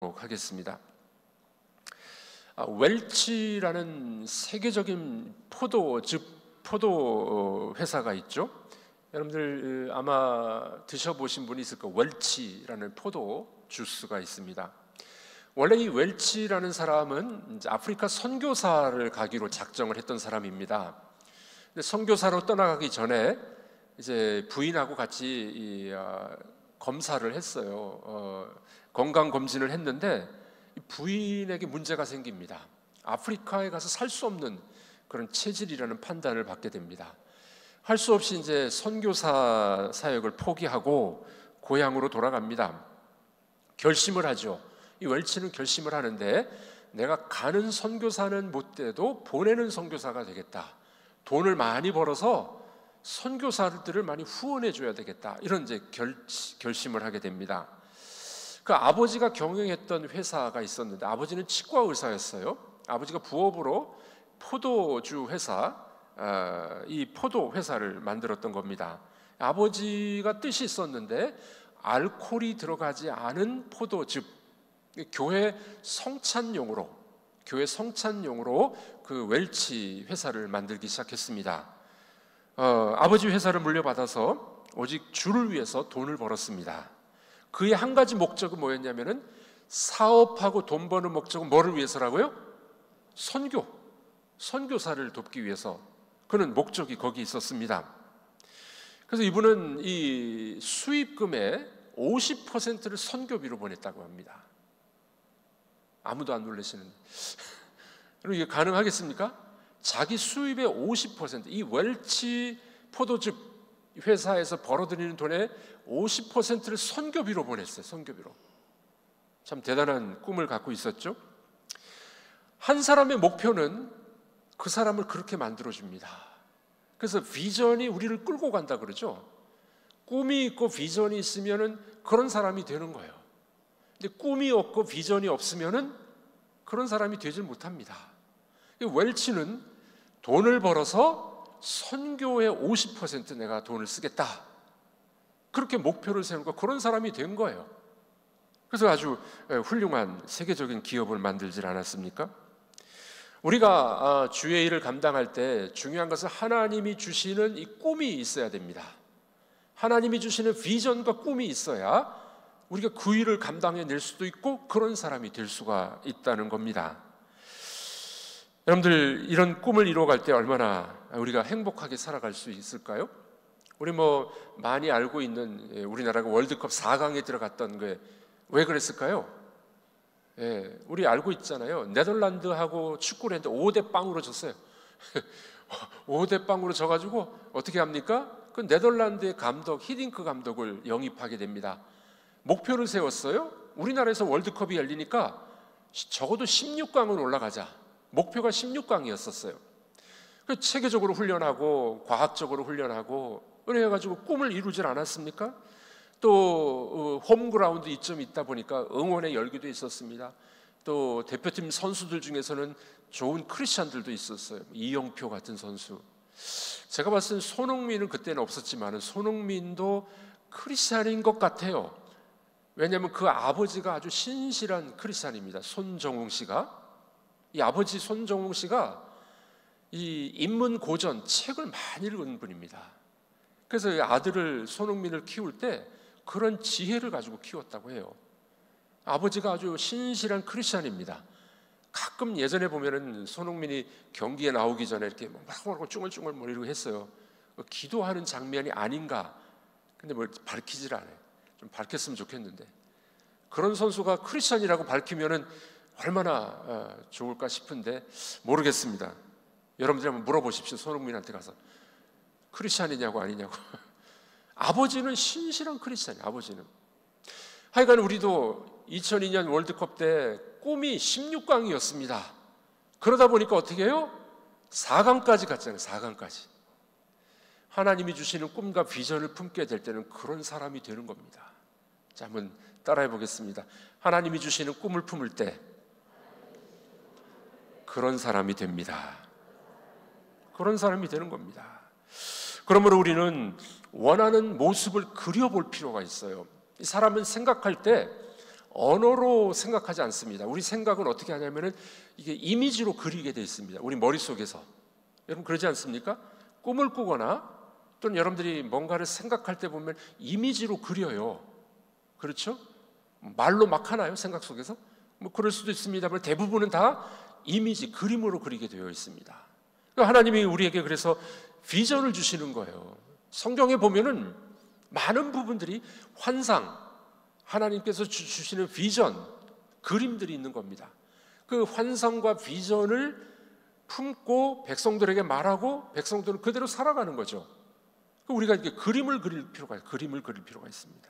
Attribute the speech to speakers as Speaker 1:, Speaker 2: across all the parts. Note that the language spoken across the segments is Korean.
Speaker 1: 하겠습니다. 웰치라는 세계적인 포도 회사가 있죠. 여러분들 아마 드셔보신 분이 있을 거예요. 웰치라는 포도 주스가 있습니다. 원래 이 웰치라는 사람은 이제 아프리카 선교사를 가기로 작정을 했던 사람입니다. 근데 선교사로 떠나가기 전에 이제 부인하고 같이 검사를 했어요. 건강 검진을 했는데 부인에게 문제가 생깁니다. 아프리카에 가서 살 수 없는 그런 체질이라는 판단을 받게 됩니다. 할 수 없이 이제 선교사 사역을 포기하고 고향으로 돌아갑니다. 결심을 하죠. 이 웰치는 결심을 하는데 내가 가는 선교사는 못 돼도 보내는 선교사가 되겠다. 돈을 많이 벌어서 선교사들을 많이 후원해 줘야 되겠다. 이런 이제 결심을 하게 됩니다. 그 아버지가 경영했던 회사가 있었는데 아버지는 치과 의사였어요. 아버지가 부업으로 포도주 회사, 이 포도 회사를 만들었던 겁니다. 아버지가 뜻이 있었는데 알코올이 들어가지 않은 포도즙, 교회 성찬용으로 그 웰치 회사를 만들기 시작했습니다. 아버지 회사를 물려받아서 오직 주를 위해서 돈을 벌었습니다. 그의 한 가지 목적은 뭐였냐면은 사업하고 돈 버는 목적은 뭐를 위해서라고요? 선교사를 돕기 위해서. 그는 목적이 거기 있었습니다. 그래서 이분은 이 수입금의 50%를 선교비로 보냈다고 합니다. 아무도 안 놀라시는데 그럼 이게 가능하겠습니까? 자기 수입의 50%, 이 웰치 포도즙 회사에서 벌어들이는 돈의 50%를 선교비로 보냈어요. 선교비로. 참 대단한 꿈을 갖고 있었죠. 한 사람의 목표는 그 사람을 그렇게 만들어줍니다. 그래서 비전이 우리를 끌고 간다 그러죠. 꿈이 있고 비전이 있으면은 그런 사람이 되는 거예요. 근데 꿈이 없고 비전이 없으면은 그런 사람이 되질 못합니다. 웰치는 돈을 벌어서 선교의 50% 내가 돈을 쓰겠다. 그렇게 목표를 세우고 그런 사람이 된 거예요. 그래서 아주 훌륭한 세계적인 기업을 만들질 않았습니까? 우리가 주의 일을 감당할 때 중요한 것은 하나님이 주시는 이 꿈이 있어야 됩니다. 하나님이 주시는 비전과 꿈이 있어야 우리가 그 일을 감당해낼 수도 있고 그런 사람이 될 수가 있다는 겁니다. 여러분들 이런 꿈을 이루어갈 때 얼마나 우리가 행복하게 살아갈 수 있을까요? 우리 많이 알고 있는 우리나라가 월드컵 4강에 들어갔던 게 왜 그랬을까요? 우리 알고 있잖아요. 네덜란드하고 축구를 했는데 5대0으로 졌어요. 5대0으로 져가지고 어떻게 합니까? 그 네덜란드의 감독 히딩크 감독을 영입하게 됩니다. 목표를 세웠어요. 우리나라에서 월드컵이 열리니까 적어도 16강은 올라가자. 목표가 16강이었었어요. 그래서 체계적으로 훈련하고 과학적으로 훈련하고 그래가지고 꿈을 이루질 않았습니까? 또 홈그라운드 이점이 있다 보니까 응원의 열기도 있었습니다. 또 대표팀 선수들 중에서는 좋은 크리스찬들도 있었어요. 이영표 같은 선수. 제가 봤을 땐 손흥민은 그때는 없었지만 손흥민도 크리스찬인 것 같아요. 왜냐하면 그 아버지가 아주 신실한 크리스찬입니다. 손정웅 씨가. 이 아버지 손정웅 씨가 이 인문고전 책을 많이 읽은 분입니다. 그래서 아들을 손흥민을 키울 때 그런 지혜를 가지고 키웠다고 해요. 아버지가 아주 신실한 크리스찬입니다. 가끔 예전에 보면은 손흥민이 경기에 나오기 전에 이렇게 막 쭈글쭈글 이러고 했어요. 기도하는 장면이 아닌가. 근데 밝히질 않아요. 좀 밝혔으면 좋겠는데 그런 선수가 크리스찬이라고 밝히면은 얼마나 좋을까 싶은데 모르겠습니다. 여러분들이 한번 물어보십시오. 손흥민한테 가서 크리스찬이냐고 아니냐고. 아버지는 신실한 크리스찬이에요. 아버지는. 하여간 우리도 2002년 월드컵 때 꿈이 16강이었습니다. 그러다 보니까 어떻게 해요? 4강까지 갔잖아요. 4강까지. 하나님이 주시는 꿈과 비전을 품게 될 때는 그런 사람이 되는 겁니다. 자, 한번 따라해 보겠습니다. 하나님이 주시는 꿈을 품을 때 그런 사람이 됩니다. 그런 사람이 되는 겁니다. 그러므로 우리는 원하는 모습을 그려볼 필요가 있어요. 이 사람은 생각할 때 언어로 생각하지 않습니다. 우리 생각은 어떻게 하냐면은 이게 이미지로 그리게 돼 있습니다. 우리 머릿속에서. 여러분 그러지 않습니까? 꿈을 꾸거나 또는 여러분들이 뭔가를 생각할 때 보면 이미지로 그려요. 그렇죠? 말로 막 하나요? 생각 속에서? 뭐 그럴 수도 있습니다만 대부분은 다 이미지, 그림으로 그리게 되어 있습니다. 그러니까 하나님이 우리에게 그래서 비전을 주시는 거예요. 성경에 보면은 많은 부분들이 환상, 하나님께서 주시는 비전, 그림들이 있는 겁니다. 그 환상과 비전을 품고 백성들에게 말하고 백성들은 그대로 살아가는 거죠. 우리가 이렇게 그림을 그릴 필요가 있습니다.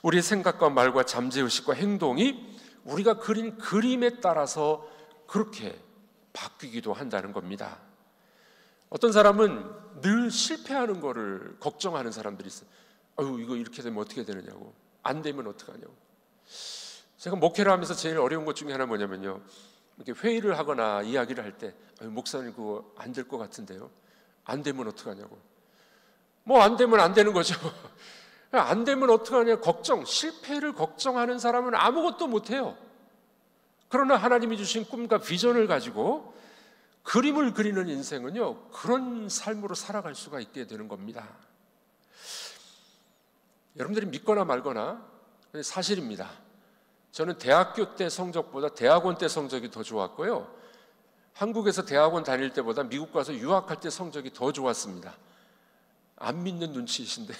Speaker 1: 우리의 생각과 말과 잠재의식과 행동이 우리가 그린 그림에 따라서 그렇게 바뀌기도 한다는 겁니다. 어떤 사람은 늘 실패하는 거를 걱정하는 사람들이 있어요. 아유, 이거 이렇게 되면 어떻게 되느냐고, 안 되면 어떡하냐고. 제가 목회를 하면서 제일 어려운 것 중에 하나 뭐냐면요, 이렇게 회의를 하거나 이야기를 할 때 목사님 그거 안 될 것 같은데요, 안 되면 어떡하냐고. 뭐 안 되면 안 되는 거죠. 안 되면 어떡하냐 걱정, 실패를 걱정하는 사람은 아무것도 못해요. 그러나 하나님이 주신 꿈과 비전을 가지고 그림을 그리는 인생은요, 그런 삶으로 살아갈 수가 있게 되는 겁니다. 여러분들이 믿거나 말거나 사실입니다. 저는 대학교 때 성적보다 대학원 때 성적이 더 좋았고요, 한국에서 대학원 다닐 때보다 미국 가서 유학할 때 성적이 더 좋았습니다. 안 믿는 눈치이신데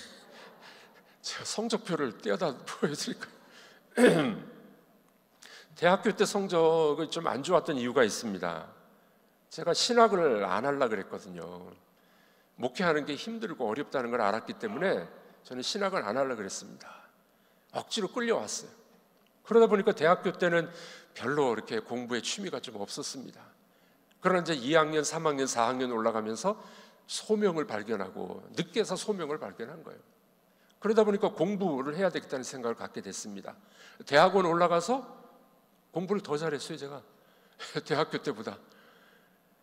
Speaker 1: 제가 성적표를 떼어다 보여드릴까요? 대학교 때 성적이 좀 안 좋았던 이유가 있습니다. 제가 신학을 안 하려고 그랬거든요. 목회하는 게 힘들고 어렵다는 걸 알았기 때문에 저는 신학을 안 하려고 그랬습니다. 억지로 끌려왔어요. 그러다 보니까 대학교 때는 별로 이렇게 공부에 취미가 좀 없었습니다. 그러나 이제 2학년, 3학년, 4학년 올라가면서 소명을 발견하고 늦게서 소명을 발견한 거예요. 그러다 보니까 공부를 해야 되겠다는 생각을 갖게 됐습니다. 대학원 올라가서 공부를 더 잘했어요, 제가. 대학교 때보다.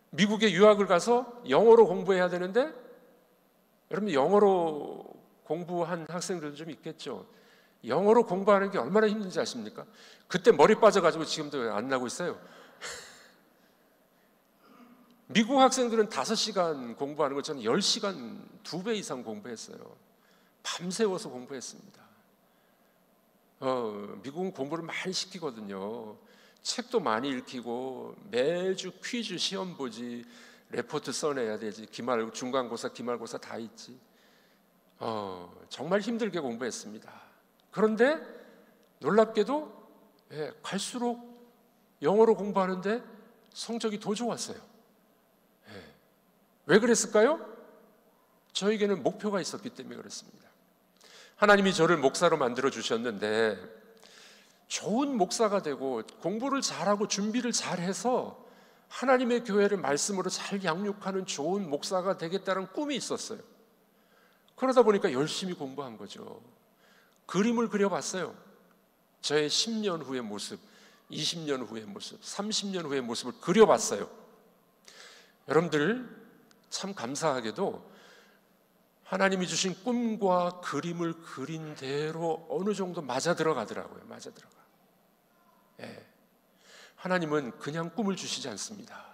Speaker 1: 미국에 유학을 가서 영어로 공부해야 되는데, 여러분 영어로 공부한 학생들도 좀 있겠죠. 영어로 공부하는 게 얼마나 힘든지 아십니까? 그때 머리 빠져가지고 지금도 안 나고 있어요. 미국 학생들은 5시간 공부하는 거 저는 10시간 2배 이상 공부했어요. 밤새워서 공부했습니다. 미국은 공부를 많이 시키거든요. 책도 많이 읽히고 매주 퀴즈 시험 보지, 레포트 써내야 되지, 중간고사, 기말고사 다 있지. 정말 힘들게 공부했습니다. 그런데 놀랍게도 갈수록 영어로 공부하는데 성적이 더 좋았어요. 왜 그랬을까요? 저에게는 목표가 있었기 때문에 그렇습니다. 하나님이 저를 목사로 만들어 주셨는데 좋은 목사가 되고 공부를 잘하고 준비를 잘해서 하나님의 교회를 말씀으로 잘 양육하는 좋은 목사가 되겠다는 꿈이 있었어요. 그러다 보니까 열심히 공부한 거죠. 그림을 그려봤어요. 저의 10년 후의 모습, 20년 후의 모습, 30년 후의 모습을 그려봤어요. 여러분들 참 감사하게도 하나님이 주신 꿈과 그림을 그린 대로 어느 정도 맞아 들어가더라고요. 맞아 들어가. 하나님은 그냥 꿈을 주시지 않습니다.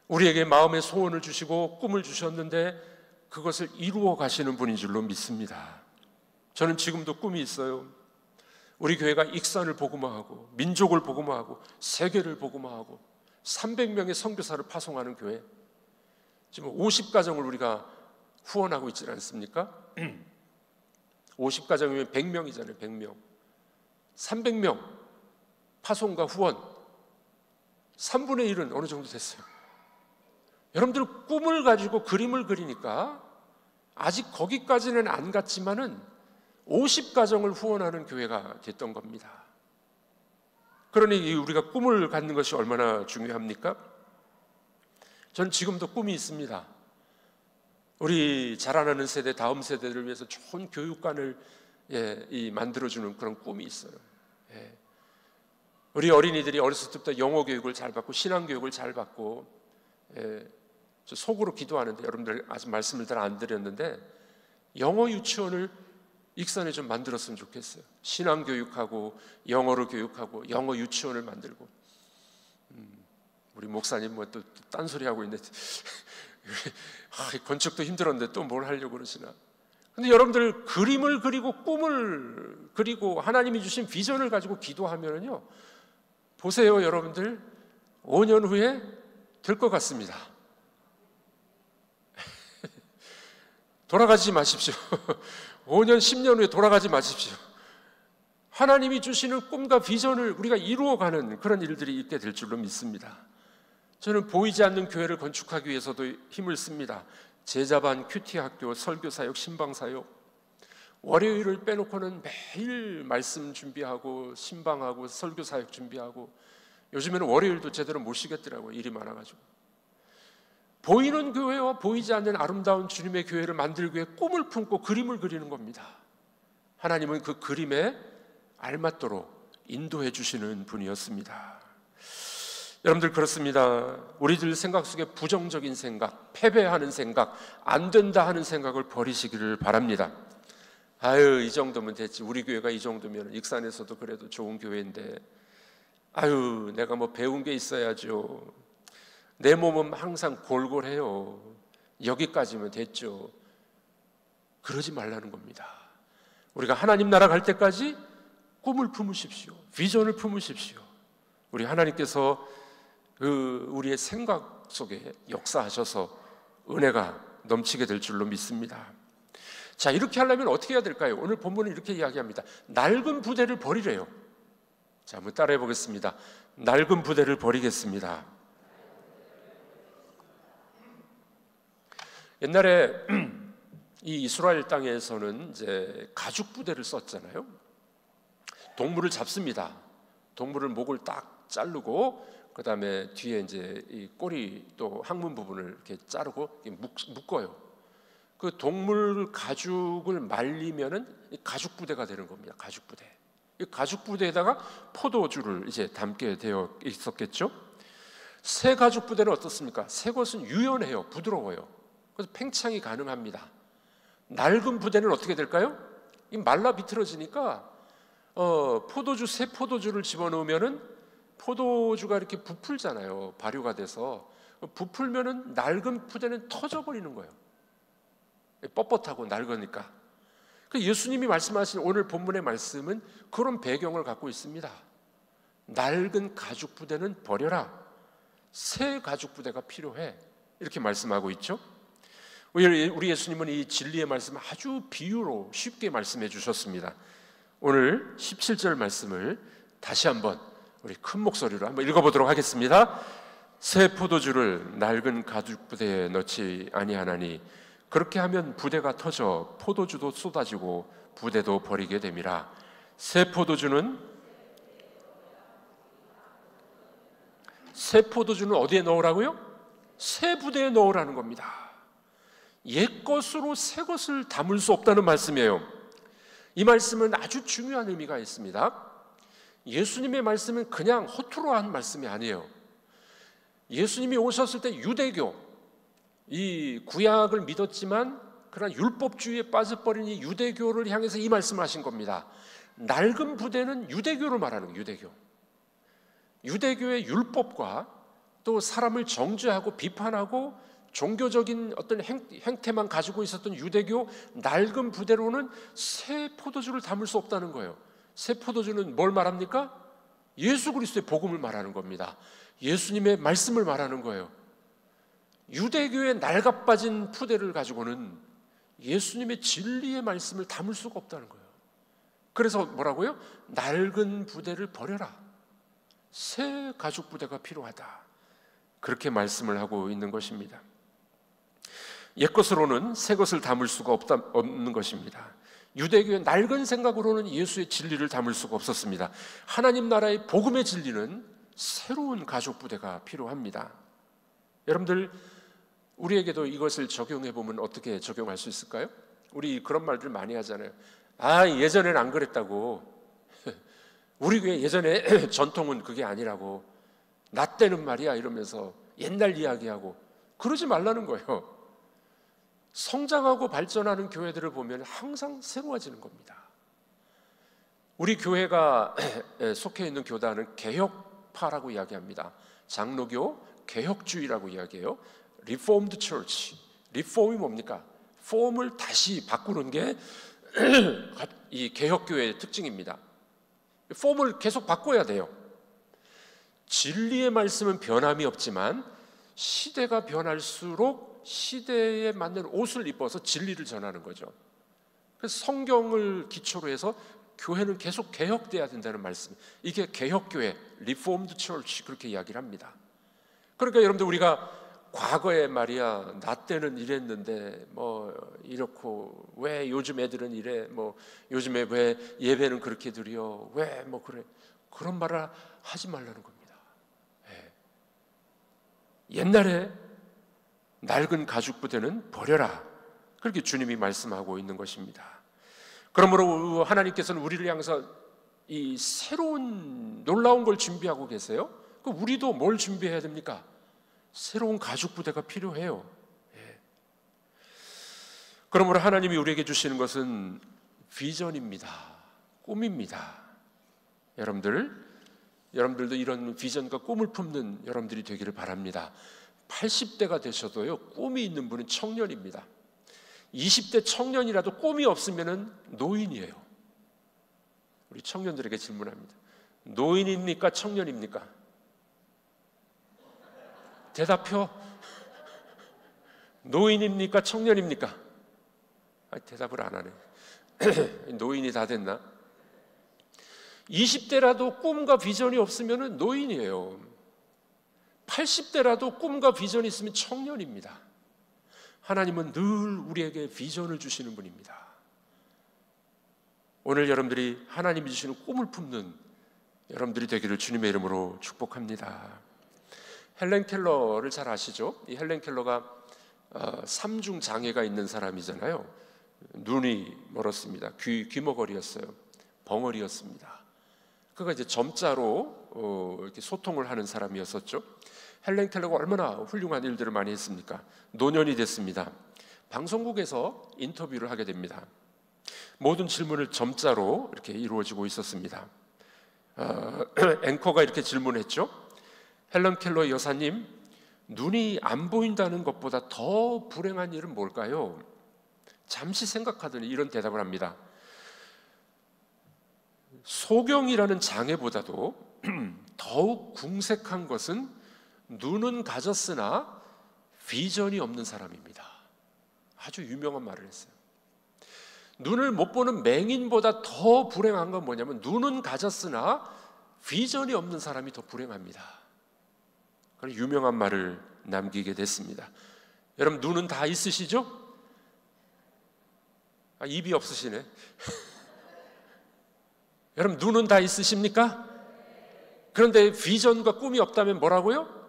Speaker 1: 우리에게 마음의 소원을 주시고 꿈을 주셨는데 그것을 이루어 가시는 분인 줄로 믿습니다. 저는 지금도 꿈이 있어요. 우리 교회가 익산을 복음화하고 민족을 복음화하고 세계를 복음화하고 300명의 선교사를 파송하는 교회, 지금 50가정을 우리가 후원하고 있지 않습니까? 50가정이면 100명이잖아요. 100명. 300명 파송과 후원 3분의 1은 어느 정도 됐어요. 여러분들 꿈을 가지고 그림을 그리니까 아직 거기까지는 안 갔지만은 50가정을 후원하는 교회가 됐던 겁니다. 그러니 우리가 꿈을 갖는 것이 얼마나 중요합니까? 저는 지금도 꿈이 있습니다. 우리 자라나는 세대, 다음 세대를 위해서 좋은 교육관을 만들어주는 그런 꿈이 있어요. 우리 어린이들이 어렸을 때부터 영어 교육을 잘 받고 신앙 교육을 잘 받고, 저 속으로 기도하는데 여러분들 아직 말씀을 잘 안 드렸는데 영어 유치원을 익산에 좀 만들었으면 좋겠어요. 신앙 교육하고 영어로 교육하고 영어 유치원을 만들고. 우리 목사님 뭐 또 딴소리 하고 있는데 건축도 힘들었는데 또 뭘 하려고 그러시나. 근데 여러분들 그림을 그리고 꿈을 그리고 하나님이 주신 비전을 가지고 기도하면요, 보세요 여러분들, 5년 후에 될 것 같습니다. 돌아가지 마십시오. 5년 10년 후에 돌아가지 마십시오. 하나님이 주시는 꿈과 비전을 우리가 이루어가는 그런 일들이 있게 될 줄로 믿습니다. 저는 보이지 않는 교회를 건축하기 위해서도 힘을 씁니다. 제자반, 큐티 학교, 설교사역, 신방사역, 월요일을 빼놓고는 매일 말씀 준비하고 신방하고 설교사역 준비하고, 요즘에는 월요일도 제대로 못 쉬겠더라고요. 일이 많아가지고. 보이는 교회와 보이지 않는 아름다운 주님의 교회를 만들기 위해 꿈을 품고 그림을 그리는 겁니다. 하나님은 그 그림에 알맞도록 인도해 주시는 분이었습니다. 여러분들 그렇습니다. 우리들 생각 속에 부정적인 생각, 패배하는 생각, 안 된다 하는 생각을 버리시기를 바랍니다. 아유, 이 정도면 됐지. 우리 교회가 이 정도면 익산에서도 그래도 좋은 교회인데, 아유, 내가 뭐 배운 게 있어야죠. 내 몸은 항상 골골해요. 여기까지면 됐죠. 그러지 말라는 겁니다. 우리가 하나님 나라 갈 때까지 꿈을 품으십시오. 비전을 품으십시오. 우리 하나님께서 우리의 생각 속에 역사하셔서 은혜가 넘치게 될 줄로 믿습니다. 자, 이렇게 하려면 어떻게 해야 될까요? 오늘 본문은 이렇게 이야기합니다. 낡은 부대를 버리래요. 자, 한번 따라해 보겠습니다. 낡은 부대를 버리겠습니다. 옛날에 이 이스라엘 땅에서는 이제 가죽 부대를 썼잖아요. 동물을 잡습니다. 동물을 목을 딱 자르고, 그 다음에 뒤에 이제 이 꼬리 또 항문 부분을 이렇게 자르고 묶어요. 그 동물 가죽을 말리면은 가죽 부대가 되는 겁니다. 가죽 부대. 이 가죽 부대에다가 포도주를 이제 담게 되어 있었겠죠. 새 가죽 부대는 어떻습니까? 새 것은 유연해요. 부드러워요. 그래서 팽창이 가능합니다. 낡은 부대는 어떻게 될까요? 이 말라 비틀어지니까 새 포도주를 집어넣으면은 포도주가 이렇게 부풀잖아요. 발효가 돼서 부풀면은 낡은 부대는 터져버리는 거예요. 뻣뻣하고 낡으니까. 예수님이 말씀하신 오늘 본문의 말씀은 그런 배경을 갖고 있습니다. 낡은 가죽 부대는 버려라. 새 가죽 부대가 필요해. 이렇게 말씀하고 있죠. 우리 예수님은 이 진리의 말씀을 아주 비유로 쉽게 말씀해 주셨습니다. 오늘 17절 말씀을 다시 한번 우리 큰 목소리로 한번 읽어보도록 하겠습니다. 새 포도주를 낡은 가죽 부대에 넣지 아니하나니 그렇게 하면 부대가 터져 포도주도 쏟아지고 부대도 버리게 됨이라. 새 포도주는 어디에 넣으라고요? 새 부대에 넣으라는 겁니다. 옛 것으로 새 것을 담을 수 없다는 말씀이에요. 이 말씀은 아주 중요한 의미가 있습니다. 예수님의 말씀은 그냥 허투루 한 말씀이 아니에요. 예수님이 오셨을 때 유대교, 이 구약을 믿었지만 그러나 율법주의에 빠져버린 이 유대교를 향해서 이 말씀을 하신 겁니다. 낡은 부대는 유대교를 말하는 거예요. 유대교의 율법과 또 사람을 정죄하고 비판하고 종교적인 어떤 행태만 가지고 있었던 유대교 낡은 부대로는 새 포도주를 담을 수 없다는 거예요. 새 포도주는 뭘 말합니까? 예수 그리스도의 복음을 말하는 겁니다. 예수님의 말씀을 말하는 거예요. 유대교의 낡아빠진 부대를 가지고는 예수님의 진리의 말씀을 담을 수가 없다는 거예요. 그래서 뭐라고요? 낡은 부대를 버려라. 새 가죽 부대가 필요하다. 그렇게 말씀을 하고 있는 것입니다. 옛것으로는 새 것을 담을 수가 없는 것입니다. 유대교의 낡은 생각으로는 예수의 진리를 담을 수가 없었습니다. 하나님 나라의 복음의 진리는 새로운 가죽 부대가 필요합니다. 여러분들, 우리에게도 이것을 적용해 보면 어떻게 적용할 수 있을까요? 우리 그런 말들 많이 하잖아요. 아, 예전엔 안 그랬다고. 우리 교회 예전에 전통은 그게 아니라고. 나 때는 말이야 이러면서 옛날 이야기하고. 그러지 말라는 거예요. 성장하고 발전하는 교회들을 보면 항상 새로워지는 겁니다. 우리 교회가 속해 있는 교단은 개혁파라고 이야기합니다. 장로교 개혁주의라고 이야기해요. Reformed Church. 리폼이 뭡니까? 폼을 다시 바꾸는 게 이 개혁교회의 특징입니다. 폼을 계속 바꿔야 돼요. 진리의 말씀은 변함이 없지만 시대가 변할수록 시대에 맞는 옷을 입어서 진리를 전하는 거죠. 그래서 성경을 기초로 해서 교회는 계속 개혁돼야 된다는 말씀. 이게 개혁교회, Reformed Church 그렇게 이야기를 합니다. 그러니까 여러분들 우리가 과거에 말이야 나 때는 이랬는데 뭐 이렇고 왜 요즘 애들은 이래 뭐 요즘에 왜 예배는 그렇게 드려 왜 뭐 그래 그런 말을 하지 말라는 겁니다. 예. 옛날에 낡은 가죽 부대는 버려라 그렇게 주님이 말씀하고 있는 것입니다. 그러므로 하나님께서는 우리를 향해서 이 새로운 놀라운 걸 준비하고 계세요. 그럼 우리도 뭘 준비해야 됩니까? 새로운 가죽 부대가 필요해요. 예. 그러므로 하나님이 우리에게 주시는 비전입니다. 꿈입니다. 여러분들도 이런 비전과 꿈을 품는 여러분들이 되기를 바랍니다. 80대가 되셔도요 꿈이 있는 분은 청년입니다. 20대 청년이라도 꿈이 없으면 노인이에요. 우리 청년들에게 질문합니다. 노인입니까? 청년입니까? 대답표. 노인입니까? 청년입니까? 대답을 안 하네. 노인이 다 됐나? 20대라도 꿈과 비전이 없으면 노인이에요. 80대라도 꿈과 비전이 있으면 청년입니다. 하나님은 늘 우리에게 비전을 주시는 분입니다. 오늘 여러분들이 하나님이 주시는 꿈을 품는 여러분들이 되기를 주님의 이름으로 축복합니다. 헬렌 켈러를 잘 아시죠? 이 헬렌 켈러가 삼중 장애가 있는 사람이잖아요. 눈이 멀었습니다. 귀머거리였어요. 벙어리였습니다. 그가 이제 점자로 이렇게 소통을 하는 사람이었었죠. 헬렌 켈러가 얼마나 훌륭한 일들을 많이 했습니까? 노년이 됐습니다. 방송국에서 인터뷰를 하게 됩니다. 모든 질문을 점자로 이렇게 이루어지고 있었습니다. 앵커가 이렇게 질문했죠. 헬렌 켈러 여사님, 눈이 안 보인다는 것보다 더 불행한 일은 뭘까요? 잠시 생각하더니 이런 대답을 합니다. 소경이라는 장애보다도 더욱 궁색한 것은 눈은 가졌으나 비전이 없는 사람입니다. 아주 유명한 말을 했어요. 눈을 못 보는 맹인보다 더 불행한 건 뭐냐면 눈은 가졌으나 비전이 없는 사람이 더 불행합니다. 그런 유명한 말을 남기게 됐습니다. 여러분 눈은 다 있으시죠? 입이 없으시네. 여러분 눈은 다 있으십니까? 그런데 비전과 꿈이 없다면 뭐라고요?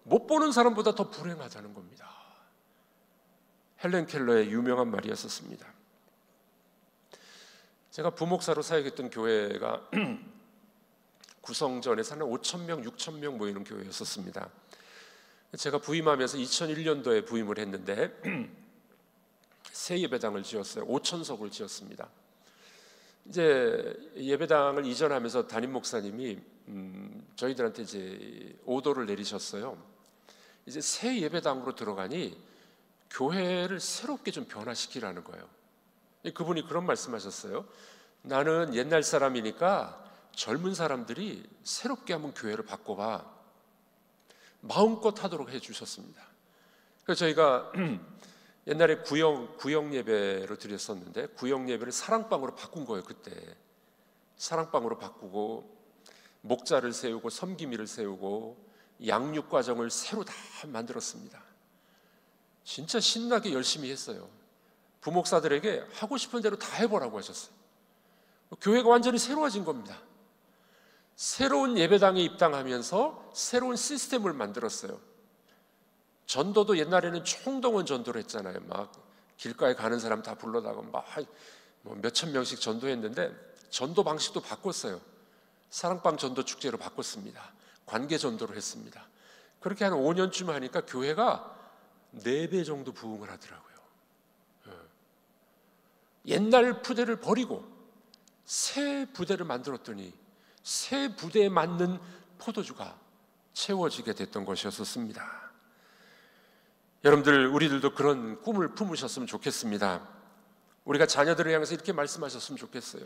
Speaker 1: 못 보는 사람보다 더 불행하다는 겁니다. 헬렌 켈러의 유명한 말이었습니다. 제가 부목사로 사역했던 교회가 구성전에서 한 5,000명, 6,000명 모이는 교회였었습니다. 제가 부임하면서 2001년도에 부임을 했는데 새 예배당을 지었어요. 5,000석을 지었습니다. 이제 예배당을 이전하면서 담임 목사님이 저희들한테 이제 오더를 내리셨어요. 이제 새 예배당으로 들어가니 교회를 새롭게 좀 변화시키라는 거예요. 그분이 그런 말씀하셨어요. 나는 옛날 사람이니까 젊은 사람들이 새롭게 한번 교회를 바꿔봐. 마음껏 하도록 해주셨습니다. 그래서 저희가 옛날에 구역 예배로 드렸었는데 구역 예배를 사랑방으로 바꾼 거예요. 그때 사랑방으로 바꾸고 목자를 세우고 섬기미를 세우고 양육 과정을 새로 다 만들었습니다. 진짜 신나게 열심히 했어요. 부목사들에게 하고 싶은 대로 다 해보라고 하셨어요. 교회가 완전히 새로워진 겁니다. 새로운 예배당에 입당하면서 새로운 시스템을 만들었어요. 전도도 옛날에는 총동원 전도를 했잖아요. 막 길가에 가는 사람 다 불러다가 막 몇천 명씩 전도했는데 전도 방식도 바꿨어요. 사랑방 전도 축제로 바꿨습니다. 관계 전도를 했습니다. 그렇게 한 5년쯤 하니까 교회가 4배 정도 부흥을 하더라고요. 옛날 부대를 버리고 새 부대를 만들었더니 새 부대에 맞는 포도주가 채워지게 됐던 것이었습니다. 여러분들, 우리들도 그런 꿈을 품으셨으면 좋겠습니다. 우리가 자녀들을 향해서 이렇게 말씀하셨으면 좋겠어요.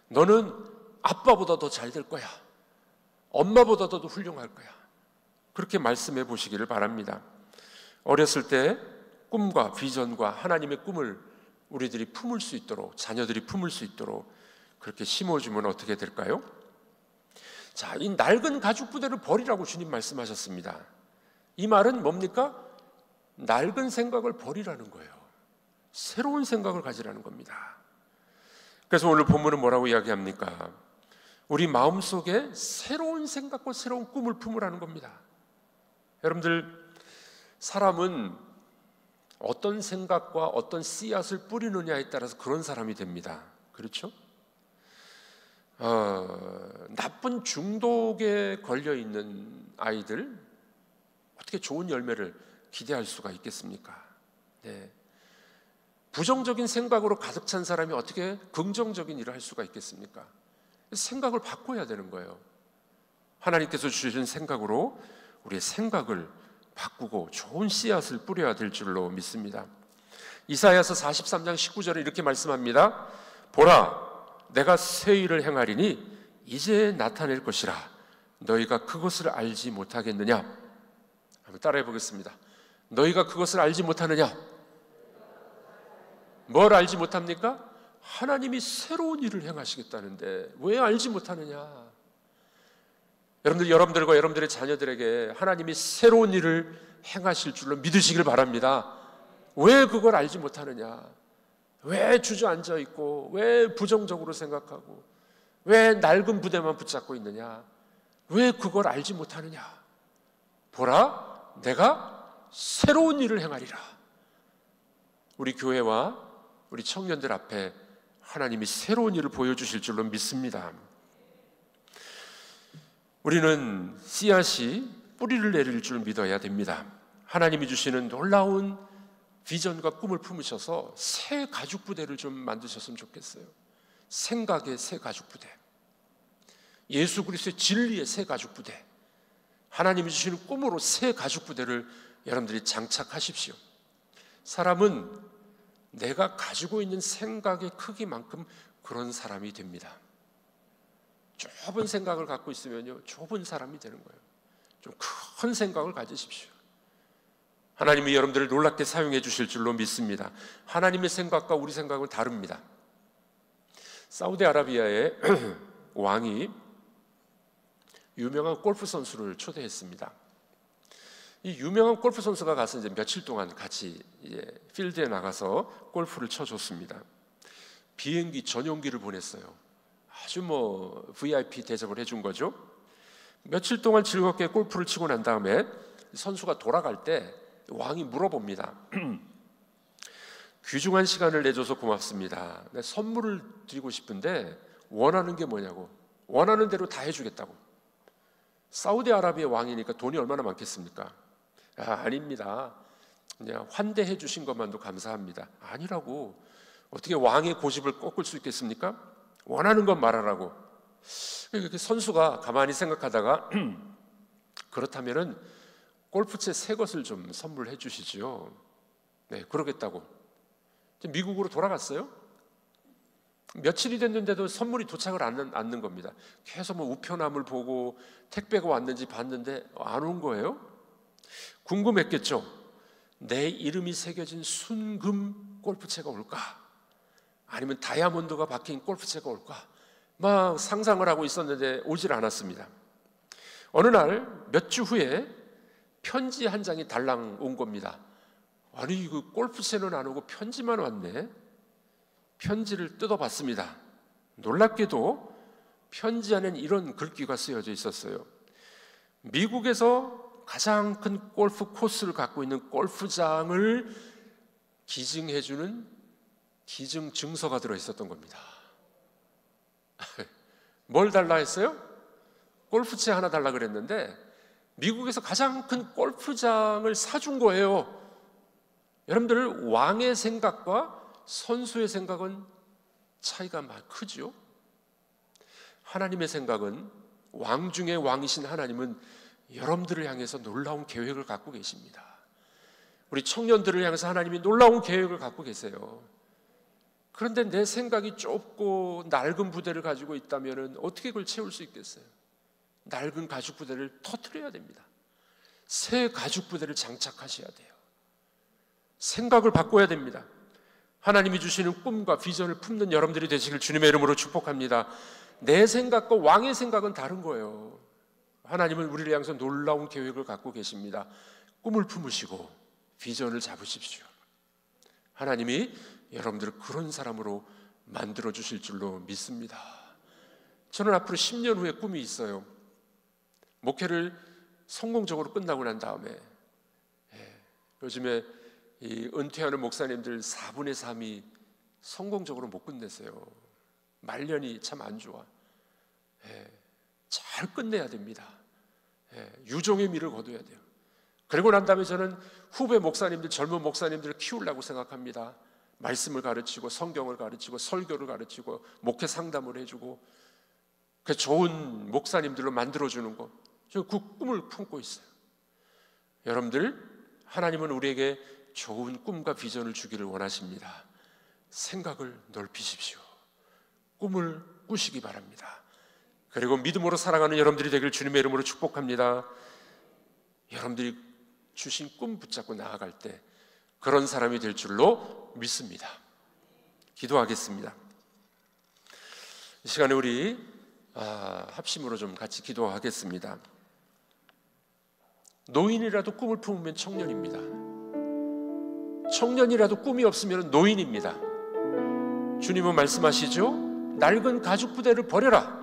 Speaker 1: 너는 아빠보다 더 잘 될 거야. 엄마보다 더 훌륭할 거야. 그렇게 말씀해 보시기를 바랍니다. 어렸을 때 꿈과 비전과 하나님의 꿈을 우리들이 품을 수 있도록, 자녀들이 품을 수 있도록 그렇게 심어주면 어떻게 될까요? 자, 이 낡은 가죽 부대를 버리라고 주님 말씀하셨습니다. 이 말은 뭡니까? 낡은 생각을 버리라는 거예요. 새로운 생각을 가지라는 겁니다. 그래서 오늘 본문은 뭐라고 이야기합니까? 우리 마음속에 새로운 생각과 새로운 꿈을 품으라는 겁니다. 여러분들, 사람은 어떤 생각과 어떤 씨앗을 뿌리느냐에 따라서 그런 사람이 됩니다. 그렇죠? 나쁜 중독에 걸려있는 아이들, 어떻게 좋은 열매를 기대할 수가 있겠습니까? 네. 부정적인 생각으로 가득 찬 사람이 어떻게 긍정적인 일을 할 수가 있겠습니까? 생각을 바꿔야 되는 거예요. 하나님께서 주신 생각으로 우리의 생각을 바꾸고 좋은 씨앗을 뿌려야 될 줄로 믿습니다. 이사야서 43장 19절에 이렇게 말씀합니다. 보라, 내가 새 일을 행하리니 이제 나타낼 것이라 너희가 그것을 알지 못하겠느냐? 한번 따라해 보겠습니다. 너희가 그것을 알지 못하느냐? 뭘 알지 못합니까? 하나님이 새로운 일을 행하시겠다는데 왜 알지 못하느냐? 여러분들과 여러분들의 자녀들에게 하나님이 새로운 일을 행하실 줄로 믿으시길 바랍니다. 왜 그걸 알지 못하느냐? 왜 주저앉아 있고, 왜 부정적으로 생각하고, 왜 낡은 부대만 붙잡고 있느냐? 왜 그걸 알지 못하느냐? 보라, 내가 새로운 일을 행하리라. 우리 교회와 우리 청년들 앞에 하나님이 새로운 일을 보여주실 줄로 믿습니다. 우리는 씨앗이 뿌리를 내릴 줄 믿어야 됩니다. 하나님이 주시는 놀라운 비전과 꿈을 품으셔서 새 가죽 부대를 좀 만드셨으면 좋겠어요. 생각의 새 가죽 부대, 예수 그리스도의 진리의 새 가죽 부대, 하나님이 주시는 꿈으로 새 가죽 부대를 여러분들이 장착하십시오. 사람은 내가 가지고 있는 생각의 크기만큼 그런 사람이 됩니다. 좁은 생각을 갖고 있으면요, 좁은 사람이 되는 거예요. 좀 큰 생각을 가지십시오. 하나님이 여러분들을 놀랍게 사용해 주실 줄로 믿습니다. 하나님의 생각과 우리 생각은 다릅니다. 사우디아라비아의 왕이 유명한 골프 선수를 초대했습니다. 이 유명한 골프 선수가 가서 이제 며칠 동안 같이 필드에 나가서 골프를 쳐줬습니다. 비행기 전용기를 보냈어요. 아주 VIP 대접을 해준 거죠. 며칠 동안 즐겁게 골프를 치고 난 다음에 선수가 돌아갈 때 왕이 물어봅니다. 귀중한 시간을 내줘서 고맙습니다. 내 선물을 드리고 싶은데 원하는 게 뭐냐고. 원하는 대로 다 해주겠다고. 사우디아라비아 왕이니까 돈이 얼마나 많겠습니까? 아닙니다. 그냥 환대해 주신 것만도 감사합니다. 아니라고. 어떻게 왕의 고집을 꺾을 수 있겠습니까? 원하는 건 말하라고. 이렇게 선수가 가만히 생각하다가 그렇다면은 골프채 새 것을 좀 선물해 주시지요. 네, 그러겠다고. 미국으로 돌아갔어요. 며칠이 됐는데도 선물이 도착을 않는 겁니다. 계속 우편함을 보고 택배가 왔는지 봤는데 안 온 거예요. 궁금했겠죠. 내 이름이 새겨진 순금 골프채가 올까? 아니면 다이아몬드가 박힌 골프채가 올까? 막 상상을 하고 있었는데 오질 않았습니다. 어느 날 몇 주 후에 편지 한 장이 달랑 온 겁니다. 아니, 그 골프채는 안 오고 편지만 왔네. 편지를 뜯어봤습니다. 놀랍게도 편지 안에는 이런 글귀가 쓰여져 있었어요. 미국에서 가장 큰 골프 코스를 갖고 있는 골프장을 기증해주는 기증 증서가 들어있었던 겁니다. 뭘 달라 했어요? 골프채 하나 달라 그랬는데 미국에서 가장 큰 골프장을 사준 거예요. 여러분들, 왕의 생각과 선수의 생각은 차이가 크죠? 하나님의 생각은, 왕 중의 왕이신 하나님은 여러분들을 향해서 놀라운 계획을 갖고 계십니다. 우리 청년들을 향해서 하나님이 놀라운 계획을 갖고 계세요. 그런데 내 생각이 좁고 낡은 부대를 가지고 있다면 어떻게 그걸 채울 수 있겠어요? 낡은 가죽 부대를 터뜨려야 됩니다. 새 가죽 부대를 장착하셔야 돼요. 생각을 바꿔야 됩니다. 하나님이 주시는 꿈과 비전을 품는 여러분들이 되시길 주님의 이름으로 축복합니다. 내 생각과 왕의 생각은 다른 거예요. 하나님은 우리를 향해서 놀라운 계획을 갖고 계십니다. 꿈을 품으시고 비전을 잡으십시오. 하나님이 여러분들을 그런 사람으로 만들어 주실 줄로 믿습니다. 저는 앞으로 10년 후에 꿈이 있어요. 목회를 성공적으로 끝나고 난 다음에, 요즘에 이 은퇴하는 목사님들 4분의 3이 성공적으로 못 끝냈어요. 말년이 참 안 좋아. 잘 끝내야 됩니다. 유종의 미를 거둬야 돼요. 그리고 난 다음에 저는 후배 목사님들, 젊은 목사님들을 키우려고 생각합니다. 말씀을 가르치고 성경을 가르치고 설교를 가르치고 목회 상담을 해주고 그 좋은 목사님들로 만들어주는 것, 저 그 꿈을 품고 있어요. 여러분들, 하나님은 우리에게 좋은 꿈과 비전을 주기를 원하십니다. 생각을 넓히십시오. 꿈을 꾸시기 바랍니다. 그리고 믿음으로 살아가는 여러분들이 되길 주님의 이름으로 축복합니다. 여러분들이 주신 꿈 붙잡고 나아갈 때 그런 사람이 될 줄로 믿습니다. 기도하겠습니다. 이 시간에 우리 합심으로 좀 같이 기도하겠습니다. 노인이라도 꿈을 품으면 청년입니다. 청년이라도 꿈이 없으면 노인입니다. 주님은 말씀하시죠? 낡은 가죽 부대를 버려라.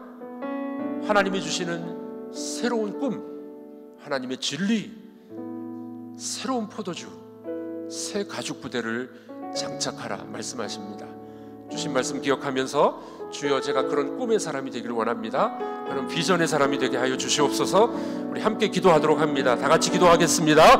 Speaker 1: 하나님이 주시는 새로운 꿈, 하나님의 진리, 새로운 포도주, 새 가죽 부대를 장착하라 말씀하십니다. 주신 말씀 기억하면서 주여, 제가 그런 꿈의 사람이 되기를 원합니다. 그런 비전의 사람이 되게 하여 주시옵소서. 우리 함께 기도하도록 합니다. 다 같이 기도하겠습니다.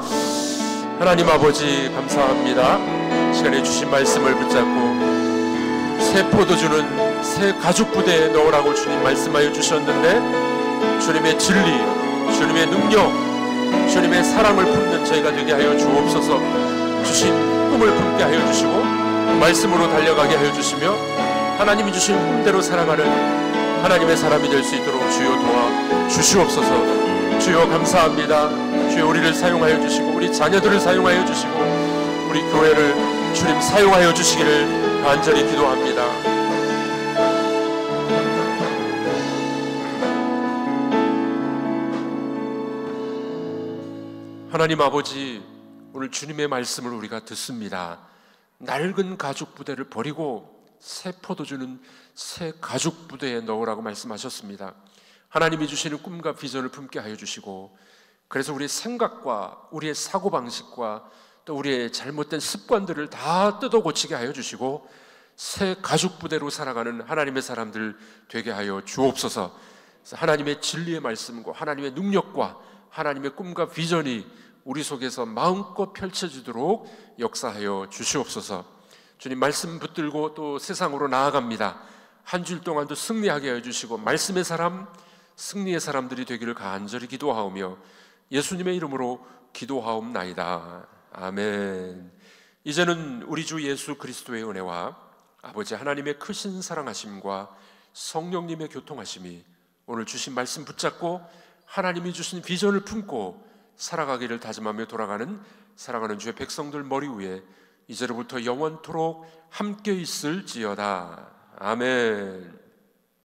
Speaker 1: 하나님 아버지, 감사합니다. 시간에 주신 말씀을 붙잡고 새 포도주는 새 가죽 부대에 넣으라고 주님 말씀하여 주셨는데, 주님의 진리, 주님의 능력, 주님의 사랑을 품는 저희가 되게 하여 주옵소서. 주신 꿈을 품게 하여 주시고 말씀으로 달려가게 하여 주시며 하나님이 주신 꿈대로 살아가는 하나님의 사람이 될 수 있도록 주여 도와 주시옵소서. 주여 감사합니다. 주여 우리를 사용하여 주시고 우리 자녀들을 사용하여 주시고 우리 교회를 주님 사용하여 주시기를 간절히 기도합니다. 하나님 아버지, 오늘 주님의 말씀을 우리가 듣습니다. 낡은 가죽 부대를 버리고 새 포도주는 새 가죽 부대에 넣으라고 말씀하셨습니다. 하나님이 주시는 꿈과 비전을 품게 하여 주시고, 그래서 우리의 생각과 우리의 사고방식과 또 우리의 잘못된 습관들을 다 뜯어 고치게 하여 주시고 새 가죽 부대로 살아가는 하나님의 사람들 되게 하여 주옵소서. 하나님의 진리의 말씀과 하나님의 능력과 하나님의 꿈과 비전이 우리 속에서 마음껏 펼쳐지도록 역사하여 주시옵소서. 주님, 말씀 붙들고 또 세상으로 나아갑니다. 한 주일 동안도 승리하게 하여 주시고 말씀의 사람, 승리의 사람들이 되기를 간절히 기도하오며 예수님의 이름으로 기도하옵나이다. 아멘. 이제는 우리 주 예수 그리스도의 은혜와 아버지 하나님의 크신 사랑하심과 성령님의 교통하심이 오늘 주신 말씀 붙잡고 하나님이 주신 비전을 품고 살아가기를 다짐하며 돌아가는 사랑하는 주의 백성들 머리 위에 이제로부터 영원토록 함께 있을지어다. 아멘.